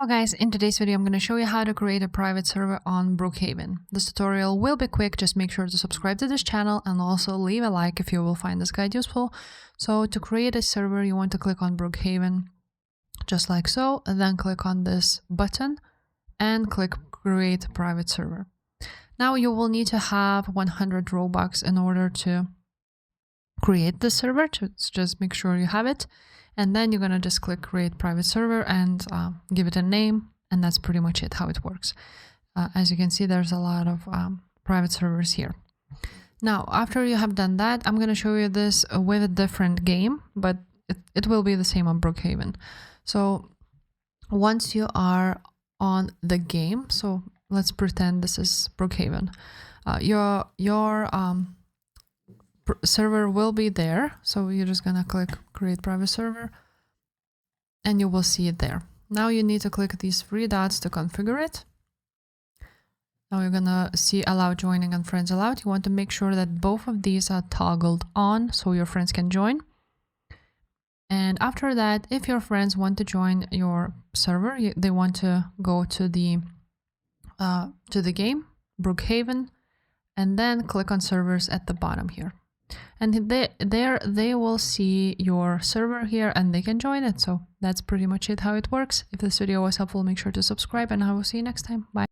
Well guys, in today's video I'm going to show you how to create a private server on Brookhaven. This tutorial will be quick, just make sure to subscribe to this channel and also leave a like if you will find this guide useful. So to create a server you want to click on Brookhaven, just like so, and then click on this button and click create private server. Now you will need to have 100 Robux in order to create the server, just make sure you have it. And then you're going to just click create private server and give it a name. And that's pretty much it, how it works. As you can see, there's a lot of private servers here. Now, after you have done that, I'm going to show you this with a different game, but it will be the same on Brookhaven. So once you are on the game, so let's pretend this is Brookhaven. Your server will be there, so you're just gonna click create private server and you will see it there. Now you need to click these three dots to configure it. Now you're gonna see allow joining and friends allowed. You want to make sure that both of these are toggled on so your friends can join. And after that, if your friends want to join your server, they want to go to the game Brookhaven and then click on servers at the bottom here. And they will see your server here and they can join it. So that's pretty much it, how it works. If this video was helpful, make sure to subscribe and I will see you next time. Bye.